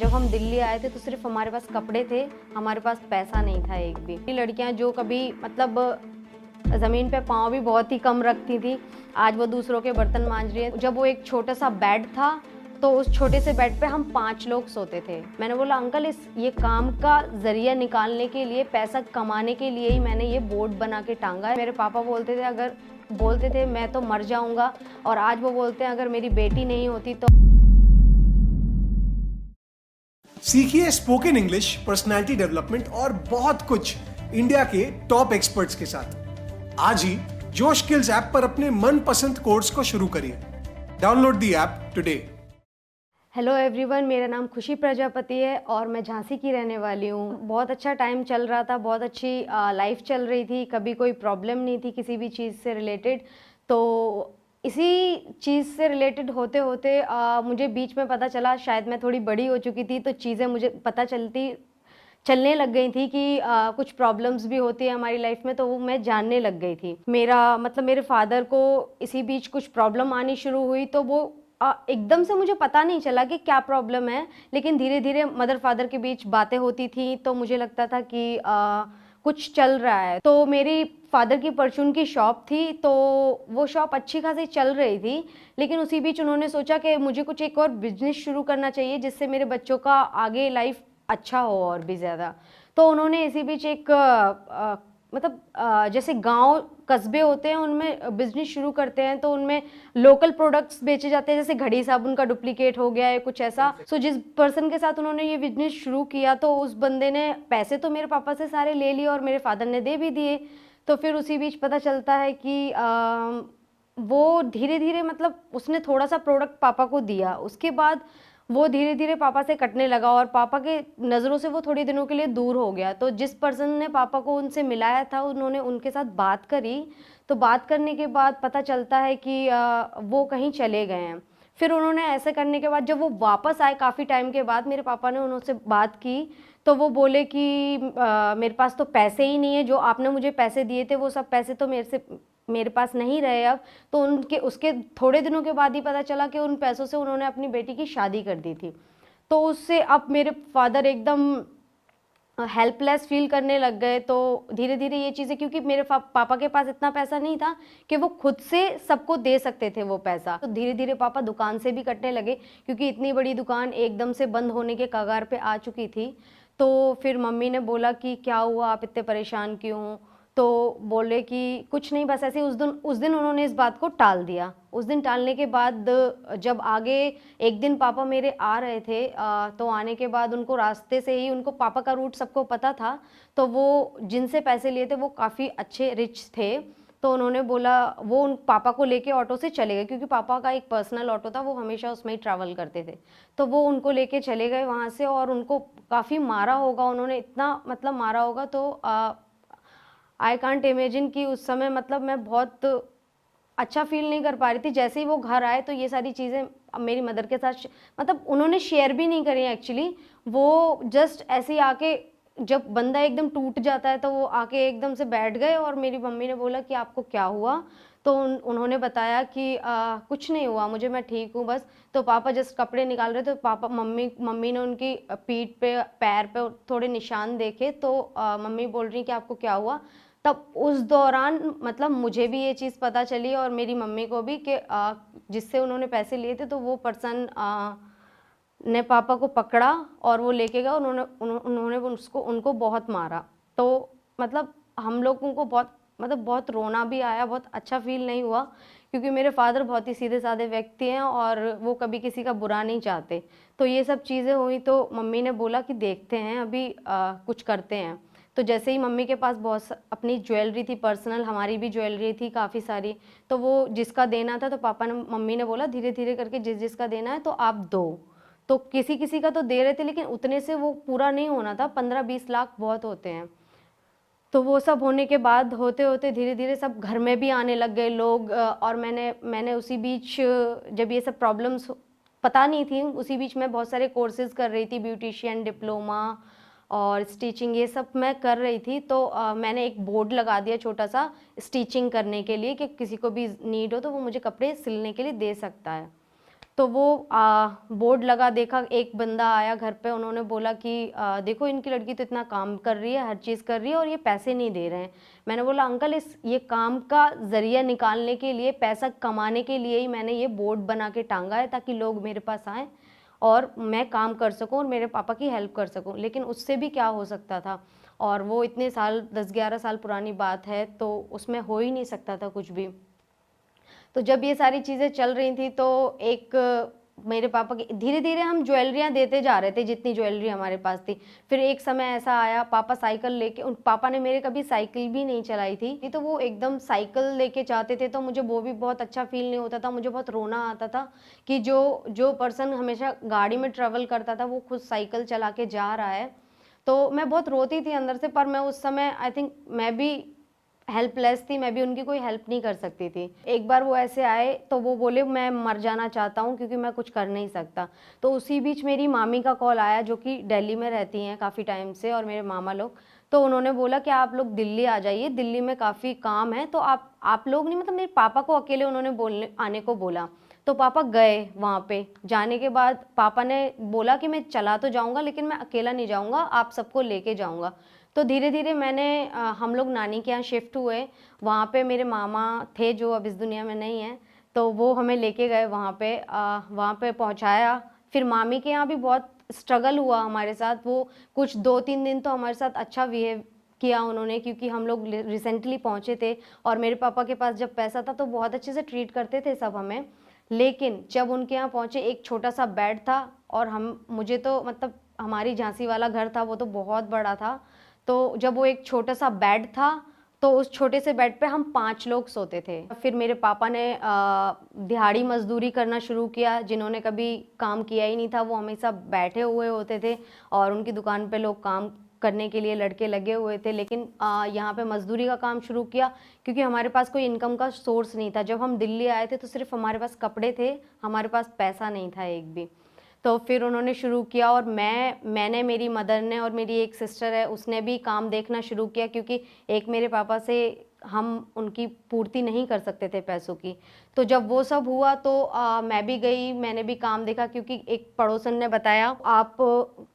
जब हम दिल्ली आए थे तो सिर्फ हमारे पास कपड़े थे, हमारे पास पैसा नहीं था एक भी। लड़कियां जो कभी मतलब ज़मीन पे पाँव भी बहुत ही कम रखती थी, आज वो दूसरों के बर्तन मांज रही है। जब वो एक छोटा सा बेड था तो उस छोटे से बेड पे हम 5 लोग सोते थे। मैंने बोला अंकल ये काम का जरिया निकालने के लिए, पैसा कमाने के लिए ही मैंने ये बोर्ड बना के टांगा है। मेरे पापा बोलते थे मैं तो मर जाऊंगा, और आज वो बोलते हैं अगर मेरी बेटी नहीं होती तो। सीखिए स्पोकन इंग्लिश, पर्सनालिटी डेवलपमेंट और बहुत कुछ इंडिया के टॉप एक्सपर्ट्स के साथ। आज ही जोश स्किल्स ऐप पर अपने मनपसंद कोर्स को शुरू करिए। Download the app today. Hello everyone, मेरा नाम खुशी प्रजापति है और मैं झांसी की रहने वाली हूँ। बहुत अच्छा टाइम चल रहा था, बहुत अच्छी लाइफ चल रही थी, कभी कोई प्रॉब्लम नहीं थी किसी भी चीज़ से रिलेटेड। तो इसी चीज़ से रिलेटेड होते होते मुझे बीच में पता चला, शायद मैं थोड़ी बड़ी हो चुकी थी तो चीज़ें मुझे पता चलने लग गई थी कि कुछ प्रॉब्लम्स भी होती है हमारी लाइफ में, तो वो मैं जानने लग गई थी। मेरे फादर को इसी बीच कुछ प्रॉब्लम आनी शुरू हुई, तो वो एकदम से मुझे पता नहीं चला कि क्या प्रॉब्लम है, लेकिन धीरे धीरे मदर फादर के बीच बातें होती थी तो मुझे लगता था कि कुछ चल रहा है। तो मेरी फादर की परचून की शॉप थी, तो वो शॉप अच्छी खासी चल रही थी, लेकिन उसी बीच उन्होंने सोचा कि मुझे कुछ एक और बिजनेस शुरू करना चाहिए जिससे मेरे बच्चों का आगे लाइफ अच्छा हो और भी ज़्यादा। तो उन्होंने इसी बीच एक जैसे गांव कस्बे होते हैं उनमें बिजनेस शुरू करते हैं, तो उनमें लोकल प्रोडक्ट्स बेचे जाते हैं, जैसे घड़ी साबुन का डुप्लीकेट हो गया है कुछ ऐसा। सो जिस पर्सन के साथ उन्होंने ये बिजनेस शुरू किया, तो उस बंदे ने पैसे तो मेरे पापा से सारे ले लिए और मेरे फादर ने दे भी दिए। तो फिर उसी बीच पता चलता है कि वो धीरे धीरे मतलब उसने थोड़ा सा प्रोडक्ट पापा को दिया, उसके बाद वो धीरे धीरे पापा से कटने लगा और पापा के नज़रों से वो थोड़ी दिनों के लिए दूर हो गया। तो जिस पर्सन ने पापा को उनसे मिलाया था, उन्होंने उनके साथ बात करी, तो बात करने के बाद पता चलता है कि वो कहीं चले गए हैं। फिर उन्होंने ऐसे करने के बाद जब वो वापस आए काफ़ी टाइम के बाद, मेरे पापा ने उनसे बात की, तो वो बोले कि मेरे पास तो पैसे ही नहीं है, जो आपने मुझे पैसे दिए थे वो सब पैसे तो मेरे पास नहीं रहे अब। तो उसके थोड़े दिनों के बाद ही पता चला कि उन पैसों से उन्होंने अपनी बेटी की शादी कर दी थी। तो उससे अब मेरे फादर एकदम हेल्पलेस फील करने लग गए। तो धीरे धीरे ये चीज़ें, क्योंकि मेरे पापा के पास इतना पैसा नहीं था कि वो खुद से सबको दे सकते थे वो पैसा, तो धीरे धीरे पापा दुकान से भी कटने लगे, क्योंकि इतनी बड़ी दुकान एकदम से बंद होने के कगार पे आ चुकी थी। तो फिर मम्मी ने बोला कि क्या हुआ, आप इतने परेशान क्यों हो? तो बोले कि कुछ नहीं, बस ऐसे ही उस दिन उन्होंने इस बात को टाल दिया। उस दिन टालने के बाद जब आगे एक दिन पापा मेरे आ रहे थे, तो आने के बाद उनको रास्ते से ही, उनको पापा का रूट सबको पता था, तो वो जिनसे पैसे लिए थे वो काफ़ी अच्छे रिच थे। तो उन्होंने बोला, वो उन पापा को लेके ऑटो से चले गए, क्योंकि पापा का एक पर्सनल ऑटो था, वो हमेशा उसमें ही ट्रैवल करते थे। तो वो उनको लेके चले गए वहाँ से, और उनको काफ़ी मारा होगा उन्होंने, इतना मतलब मारा होगा। तो आई कांट इमेजिन कि उस समय मतलब मैं बहुत अच्छा फील नहीं कर पा रही थी। जैसे ही वो घर आए तो ये सारी चीज़ें मेरी मदर के साथ मतलब उन्होंने शेयर भी नहीं करी एक्चुअली। वो जस्ट ऐसे ही आके, जब बंदा एकदम टूट जाता है तो वो आके एकदम से बैठ गए, और मेरी मम्मी ने बोला कि आपको क्या हुआ? तो उन्होंने बताया कि कुछ नहीं हुआ मुझे, मैं ठीक हूँ बस। तो पापा जस्ट कपड़े निकाल रहे थे, पापा मम्मी ने उनकी पीठ पे, पैर पे थोड़े निशान देखे, तो मम्मी बोल रही कि आपको क्या हुआ? तब उस दौरान मतलब मुझे भी ये चीज़ पता चली और मेरी मम्मी को भी कि जिससे उन्होंने पैसे लिए थे, तो वो पर्सन ने पापा को पकड़ा और वो लेके गया। उन्होंने उनको बहुत मारा। तो मतलब हम लोगों को बहुत रोना भी आया, बहुत अच्छा फील नहीं हुआ, क्योंकि मेरे फादर बहुत ही सीधे साधे व्यक्ति हैं और वो कभी किसी का बुरा नहीं चाहते। तो ये सब चीज़ें हुई, तो मम्मी ने बोला कि देखते हैं अभी, कुछ करते हैं। तो जैसे ही मम्मी के पास अपनी ज्वेलरी थी पर्सनल, हमारी भी ज्वेलरी थी काफ़ी सारी, तो वो जिसका देना था, तो मम्मी ने बोला धीरे धीरे करके जिसका देना है तो आप दो। तो किसी किसी का तो दे रहे थे, लेकिन उतने से वो पूरा नहीं होना था, 15-20 लाख बहुत होते हैं। तो वो सब होने के बाद होते होते धीरे धीरे सब घर में भी आने लग गए लोग, और मैंने उसी बीच, जब ये सब प्रॉब्लम्स पता नहीं थी, उसी बीच मैं बहुत सारे कोर्सेज कर रही थी, ब्यूटिशियन डिप्लोमा और स्टिचिंग, ये सब मैं कर रही थी। तो मैंने एक बोर्ड लगा दिया छोटा सा स्टिचिंग करने के लिए, कि किसी को भी नीड हो तो वो मुझे कपड़े सिलने के लिए दे सकता है। तो वो बोर्ड लगा देखा, एक बंदा आया घर पे, उन्होंने बोला कि देखो इनकी लड़की तो इतना काम कर रही है, हर चीज़ कर रही है और ये पैसे नहीं दे रहे हैं। मैंने बोला अंकल ये काम का ज़रिया निकालने के लिए, पैसा कमाने के लिए ही मैंने ये बोर्ड बना के टांगा है, ताकि लोग मेरे पास आएँ और मैं काम कर सकूं और मेरे पापा की हेल्प कर सकूं। लेकिन उससे भी क्या हो सकता था, और वो इतने साल 10-11 साल पुरानी बात है, तो उसमें हो ही नहीं सकता था कुछ भी। तो जब ये सारी चीज़ें चल रही थी तो एक मेरे पापा की धीरे धीरे हम ज्वेलरियाँ देते जा रहे थे, जितनी ज्वेलरी हमारे पास थी। फिर एक समय ऐसा आया, पापा साइकिल लेके, उन पापा ने मेरे कभी साइकिल भी नहीं चलाई थी, तो वो एकदम साइकिल लेके जाते थे, तो मुझे वो भी बहुत अच्छा फील नहीं होता था, मुझे बहुत रोना आता था कि जो पर्सन हमेशा गाड़ी में ट्रेवल करता था वो खुद साइकिल चला के जा रहा है। तो मैं बहुत रोती थी अंदर से, पर मैं उस समय आई थिंक मैं भी हेल्पलेस थी, मैं भी उनकी कोई हेल्प नहीं कर सकती थी। एक बार वो ऐसे आए तो वो बोले मैं मर जाना चाहता हूँ क्योंकि मैं कुछ कर नहीं सकता। तो उसी बीच मेरी मामी का कॉल आया, जो कि दिल्ली में रहती हैं काफ़ी टाइम से, और मेरे मामा लोग। तो उन्होंने बोला कि आप लोग दिल्ली आ जाइए, दिल्ली में काफ़ी काम है, तो आप लोग नहीं, मतलब मेरे पापा को अकेले उन्होंने बोलने आने को बोला। तो पापा गए वहाँ पे। जाने के बाद पापा ने बोला कि मैं चला तो जाऊँगा लेकिन मैं अकेला नहीं जाऊँगा, आप सबको लेके जाऊँगा। तो धीरे धीरे हम लोग नानी के यहाँ शिफ्ट हुए। वहाँ पे मेरे मामा थे जो अब इस दुनिया में नहीं हैं, तो वो हमें लेके गए वहाँ पे पहुँचाया। फिर मामी के यहाँ भी बहुत स्ट्रगल हुआ हमारे साथ, वो कुछ 2-3 दिन तो हमारे साथ अच्छा बिहेव किया उन्होंने, क्योंकि हम लोग रिसेंटली पहुँचे थे और मेरे पापा के पास जब पैसा था तो बहुत अच्छे से ट्रीट करते थे सब हमें। लेकिन जब उनके यहाँ पहुँचे, एक छोटा सा बेड था, और मुझे तो मतलब हमारी झांसी वाला घर था वो तो बहुत बड़ा था, तो जब वो एक छोटा सा बेड था तो उस छोटे से बेड पे हम 5 लोग सोते थे। फिर मेरे पापा ने दिहाड़ी मजदूरी करना शुरू किया। जिन्होंने कभी काम किया ही नहीं था वो हमेशा बैठे हुए होते थे, और उनकी दुकान पे लोग काम करने के लिए लड़के लगे हुए थे। लेकिन यहाँ पे मजदूरी का काम शुरू किया, क्योंकि हमारे पास कोई इनकम का सोर्स नहीं था। जब हम दिल्ली आए थे तो सिर्फ हमारे पास कपड़े थे, हमारे पास पैसा नहीं था एक भी। तो फिर उन्होंने शुरू किया, और मैंने मेरी मदर ने और मेरी एक सिस्टर है उसने भी काम देखना शुरू किया, क्योंकि एक मेरे पापा से हम उनकी पूर्ति नहीं कर सकते थे पैसों की। तो जब वो सब हुआ तो मैं भी गई, मैंने भी काम देखा, क्योंकि एक पड़ोसन ने बताया आप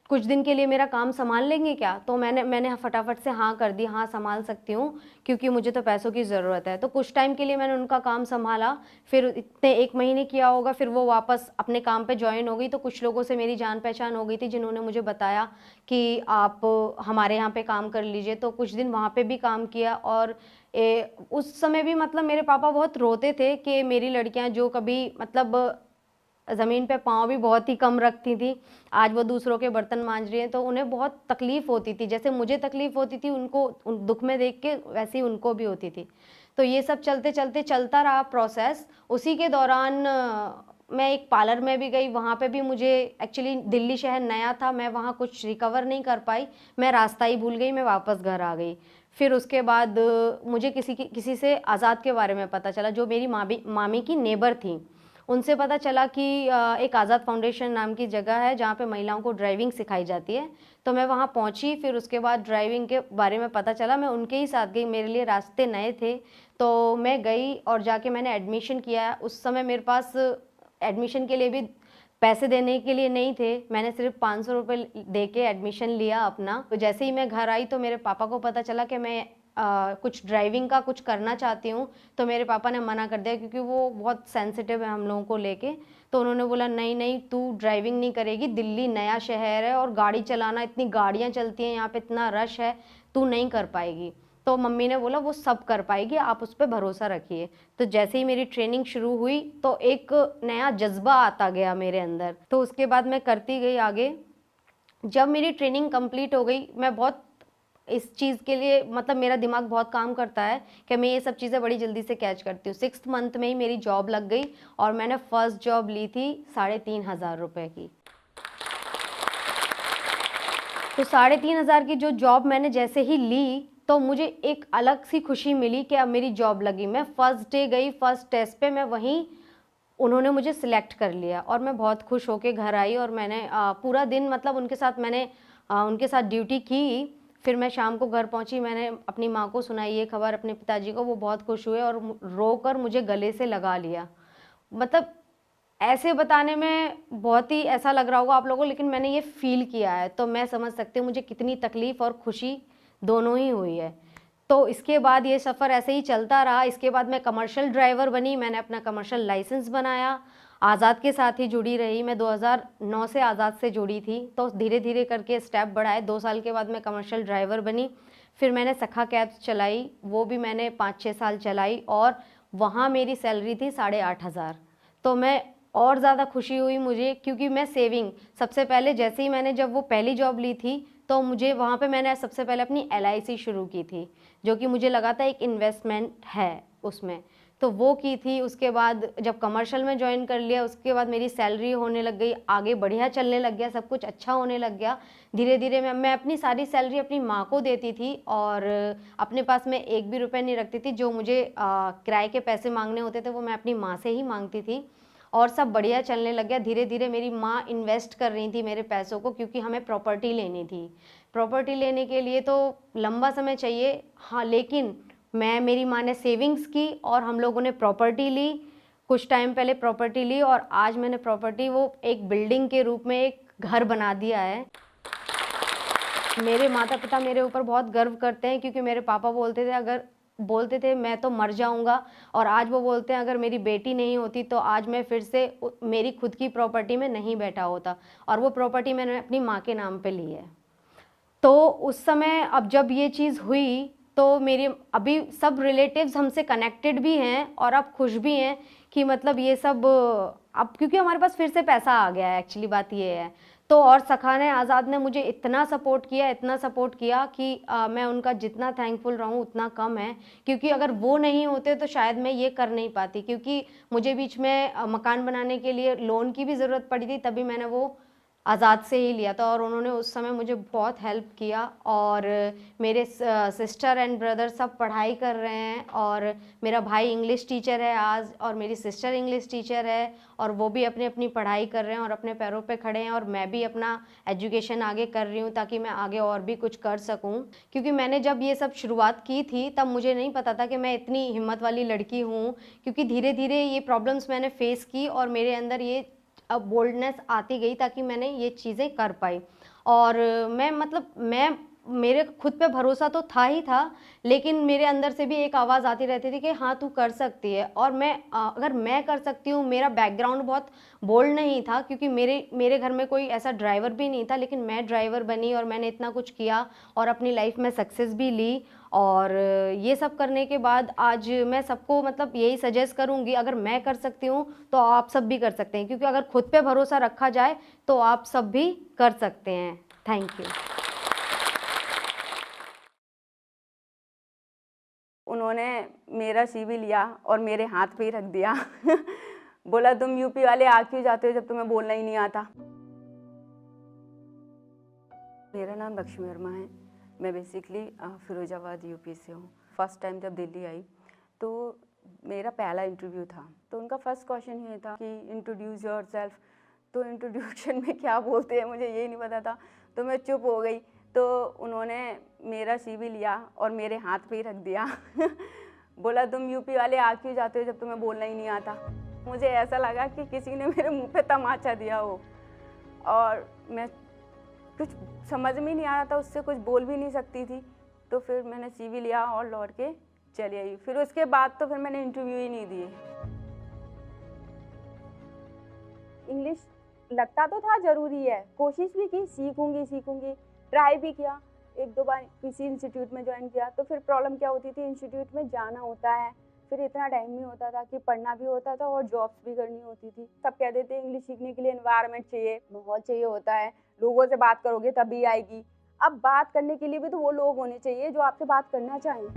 कुछ दिन के लिए मेरा काम संभाल लेंगे क्या? तो मैंने फटाफट से हाँ कर दी, हाँ संभाल सकती हूँ, क्योंकि मुझे तो पैसों की ज़रूरत है। तो कुछ टाइम के लिए मैंने उनका काम संभाला। फिर इतने 1 महीने किया होगा, फिर वो वापस अपने काम पे ज्वाइन हो गई। तो कुछ लोगों से मेरी जान पहचान हो गई थी, जिन्होंने मुझे बताया कि आप हमारे यहाँ पे काम कर लीजिए। तो कुछ दिन वहाँ पे भी काम किया, और उस समय भी मतलब मेरे पापा बहुत रोते थे कि मेरी लड़कियाँ जो कभी मतलब ज़मीन पे पाँव भी बहुत ही कम रखती थी, आज वो दूसरों के बर्तन मांज रही हैं। तो उन्हें बहुत तकलीफ़ होती थी, जैसे मुझे तकलीफ़ होती थी उनको उन दुख में देख के, वैसे ही उनको भी होती थी। तो ये सब चलते चलते चलता रहा प्रोसेस। उसी के दौरान मैं एक पार्लर में भी गई, वहाँ पे भी मुझे एक्चुअली दिल्ली शहर नया था, मैं वहाँ कुछ रिकवर नहीं कर पाई, मैं रास्ता ही भूल गई, मैं वापस घर आ गई। फिर उसके बाद मुझे किसी से आज़ाद के बारे में पता चला, जो मेरी मामी की नेबर थी। उनसे पता चला कि एक आज़ाद फाउंडेशन नाम की जगह है जहाँ पे महिलाओं को ड्राइविंग सिखाई जाती है। तो मैं वहाँ पहुँची। फिर उसके बाद ड्राइविंग के बारे में पता चला, मैं उनके ही साथ गई, मेरे लिए रास्ते नए थे। तो मैं गई और जाके मैंने एडमिशन किया। उस समय मेरे पास एडमिशन के लिए भी पैसे देने के लिए नहीं थे, मैंने सिर्फ 500 रुपये दे के एडमिशन लिया अपना। तो जैसे ही मैं घर आई तो मेरे पापा को पता चला कि मैं कुछ ड्राइविंग का कुछ करना चाहती हूँ। तो मेरे पापा ने मना कर दिया, क्योंकि वो बहुत सेंसिटिव है हम लोगों को लेके। तो उन्होंने बोला नहीं नहीं, तू ड्राइविंग नहीं करेगी, दिल्ली नया शहर है और गाड़ी चलाना, इतनी गाड़ियाँ चलती हैं यहाँ पे, इतना रश है, तू नहीं कर पाएगी। तो मम्मी ने बोला वो सब कर पाएगी, आप उस पर भरोसा रखिए। तो जैसे ही मेरी ट्रेनिंग शुरू हुई तो एक नया जज्बा आता गया मेरे अंदर। तो उसके बाद मैं करती गई आगे। जब मेरी ट्रेनिंग कंप्लीट हो गई, मैं बहुत इस चीज़ के लिए मतलब मेरा दिमाग बहुत काम करता है कि मैं ये सब चीज़ें बड़ी जल्दी से कैच करती हूँ। 6th मंथ में ही मेरी जॉब लग गई और मैंने फर्स्ट जॉब ली थी 3,500 रुपये की। तो 3,500 की जो जॉब मैंने जैसे ही ली तो मुझे एक अलग सी खुशी मिली कि अब मेरी जॉब लगी। मैं फर्स्ट डे गई, फर्स्ट टेस्ट पे मैं वहीं, उन्होंने मुझे सिलेक्ट कर लिया और मैं बहुत खुश होके घर आई। और मैंने पूरा दिन मतलब उनके साथ ड्यूटी की। फिर मैं शाम को घर पहुंची, मैंने अपनी माँ को सुनाई ये खबर, अपने पिताजी को, वो बहुत खुश हुए और रोकर मुझे गले से लगा लिया। मतलब ऐसे बताने में बहुत ही ऐसा लग रहा होगा आप लोगों को, लेकिन मैंने ये फील किया है तो मैं समझ सकती हूँ मुझे कितनी तकलीफ और खुशी दोनों ही हुई है। तो इसके बाद ये सफ़र ऐसे ही चलता रहा। इसके बाद मैं कमर्शियल ड्राइवर बनी, मैंने अपना कमर्शियल लाइसेंस बनाया, आज़ाद के साथ ही जुड़ी रही। मैं 2009 से आज़ाद से जुड़ी थी, तो धीरे धीरे करके स्टेप बढ़ाए। 2 साल के बाद मैं कमर्शियल ड्राइवर बनी। फिर मैंने सखा कैब्स चलाई, वो भी मैंने 5-6 साल चलाई और वहाँ मेरी सैलरी थी 8,500। तो मैं और ज़्यादा खुशी हुई मुझे, क्योंकि मैं सेविंग सबसे पहले, जैसे ही मैंने जब वो पहली जॉब ली थी तो मुझे वहाँ पे मैंने सबसे पहले अपनी LIC शुरू की थी, जो कि मुझे लगा था एक इन्वेस्टमेंट है उसमें, तो वो की थी। उसके बाद जब कमर्शियल में ज्वाइन कर लिया, उसके बाद मेरी सैलरी होने लग गई, आगे बढ़िया चलने लग गया, सब कुछ अच्छा होने लग गया। धीरे धीरे मैं अपनी सारी सैलरी अपनी माँ को देती थी और अपने पास में 1 भी रुपये नहीं रखती थी। जो मुझे किराए के पैसे मांगने होते थे वो मैं अपनी माँ से ही मांगती थी और सब बढ़िया चलने लग गया। धीरे धीरे मेरी माँ इन्वेस्ट कर रही थी मेरे पैसों को, क्योंकि हमें प्रॉपर्टी लेनी थी। प्रॉपर्टी लेने के लिए तो लंबा समय चाहिए, हाँ, लेकिन मेरी माँ ने सेविंग्स की और हम लोगों ने प्रॉपर्टी ली। कुछ टाइम पहले प्रॉपर्टी ली और आज मैंने प्रॉपर्टी वो एक बिल्डिंग के रूप में एक घर बना दिया है। मेरे माता पिता मेरे ऊपर बहुत गर्व करते हैं, क्योंकि मेरे पापा बोलते थे मैं तो मर जाऊंगा, और आज वो बोलते हैं अगर मेरी बेटी नहीं होती तो आज मैं फिर से मेरी खुद की प्रॉपर्टी में नहीं बैठा होता, और वो प्रॉपर्टी मैंने अपनी माँ के नाम पे ली है। तो उस समय अब जब ये चीज़ हुई तो मेरे अभी सब रिलेटिव्स हमसे कनेक्टेड भी हैं और अब खुश भी हैं कि मतलब ये सब अब, क्योंकि हमारे पास फिर से पैसा आ गया है, एक्चुअली बात ये है। तो और सखा ने, आज़ाद ने मुझे इतना सपोर्ट किया कि मैं उनका जितना थैंकफुल रहूं उतना कम है, क्योंकि अगर वो नहीं होते तो शायद मैं ये कर नहीं पाती, क्योंकि मुझे बीच में मकान बनाने के लिए लोन की भी ज़रूरत पड़ी थी, तभी मैंने वो आज़ाद से ही लिया था और उन्होंने उस समय मुझे बहुत हेल्प किया। और मेरे सिस्टर एंड ब्रदर सब पढ़ाई कर रहे हैं, और मेरा भाई इंग्लिश टीचर है आज, और मेरी सिस्टर इंग्लिश टीचर है, और वो भी अपनी अपनी पढ़ाई कर रहे हैं और अपने पैरों पे खड़े हैं, और मैं भी अपना एजुकेशन आगे कर रही हूँ ताकि मैं आगे और भी कुछ कर सकूँ। क्योंकि मैंने जब ये सब शुरुआत की थी तब मुझे नहीं पता था कि मैं इतनी हिम्मत वाली लड़की हूँ, क्योंकि धीरे धीरे ये प्रॉब्लम्स मैंने फेस की और मेरे अंदर ये अब बोल्डनेस आती गई ताकि मैंने ये चीज़ें कर पाई। और मैं मेरे खुद पे भरोसा तो था ही था, लेकिन मेरे अंदर से भी एक आवाज़ आती रहती थी कि हाँ तू कर सकती है। और अगर मैं कर सकती हूँ, मेरा बैकग्राउंड बहुत बोल्ड नहीं था, क्योंकि मेरे घर में कोई ऐसा ड्राइवर भी नहीं था, लेकिन मैं ड्राइवर बनी और मैंने इतना कुछ किया और अपनी लाइफ में सक्सेस भी ली। और ये सब करने के बाद आज मैं सबको मतलब यही सजेस्ट करूँगी, अगर मैं कर सकती हूँ तो आप सब भी कर सकते हैं, क्योंकि अगर खुद पे भरोसा रखा जाए तो आप सब भी कर सकते हैं। Thank you. उन्होंने मेरा CV लिया और मेरे हाथ पे ही रख दिया। बोला तुम यूपी वाले आ क्यों जाते हो जब तुम्हें बोलना ही नहीं आता। मेरा नाम लक्ष्मी वर्मा है। मैं बेसिकली फिरोजाबाद यूपी से हूँ। फर्स्ट टाइम जब दिल्ली आई तो मेरा पहला इंटरव्यू था, तो उनका फर्स्ट क्वेश्चन ये था कि इंट्रोड्यूस योरसेल्फ। तो इंट्रोड्यूशन में क्या बोलते हैं मुझे ये नहीं पता था, तो मैं चुप हो गई। तो उन्होंने मेरा CV लिया और मेरे हाथ पे ही रख दिया। बोला तुम यूपी वाले आ क्यों जाते हो जब तुम्हें बोलना ही नहीं आता। मुझे ऐसा लगा कि किसी ने मेरे मुंह पे तमाचा दिया हो, और मैं कुछ समझ में नहीं आ रहा था, उससे कुछ बोल भी नहीं सकती थी। तो फिर मैंने CV लिया और लौट के चली आई। फिर उसके बाद तो फिर मैंने इंटरव्यू ही नहीं दिए। इंग्लिश लगता तो था ज़रूरी है, कोशिश भी की, सीखूंगी, ट्राई भी किया। 1-2 बार किसी इंस्टीट्यूट में ज्वाइन किया। तो फिर प्रॉब्लम क्या होती थी, इंस्टीट्यूट में जाना होता है, फिर इतना टाइम नहीं होता था कि पढ़ना भी होता था और जॉब्स भी करनी होती थी। सब कहते थे इंग्लिश सीखने के लिए एनवायरनमेंट चाहिए, माहौल चाहिए होता है, लोगों से बात करोगे तभी आएगी। अब बात करने के लिए भी तो वो लोग होने चाहिए जो आपसे बात करना चाहें।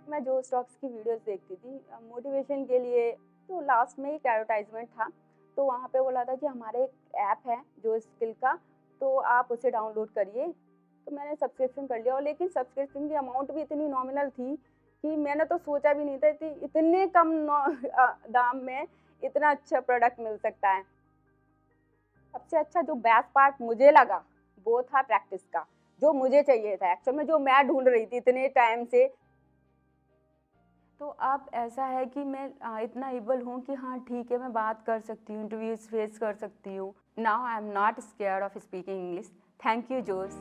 मैं जो स्टॉक्स की वीडियोस देखती थी मोटिवेशन के लिए, तो लास्ट में एक एडवर्टाइजमेंट था, तो वहाँ पे बोला था कि हमारे एक ऐप है जो स्किल का, तो आप उसे डाउनलोड करिए। तो मैंने सब्सक्रिप्शन कर लिया, और लेकिन सब्सक्रिप्शन की अमाउंट भी इतनी नॉमिनल थी कि मैंने तो सोचा भी नहीं था कि इतने कम दाम में इतना अच्छा प्रोडक्ट मिल सकता है। सबसे अच्छा जो बेस्ट पार्ट मुझे लगा वो था प्रैक्टिस का, जो मुझे चाहिए था एक्चुअल में, जो मैं ढूंढ रही थी इतने टाइम से। तो अब ऐसा है कि मैं इतना एबल हूँ कि हाँ ठीक है, मैं बात कर सकती हूँ, इंटरव्यूज फेस कर सकती हूँ. Now I am not scared of speaking English. Thank you जोश.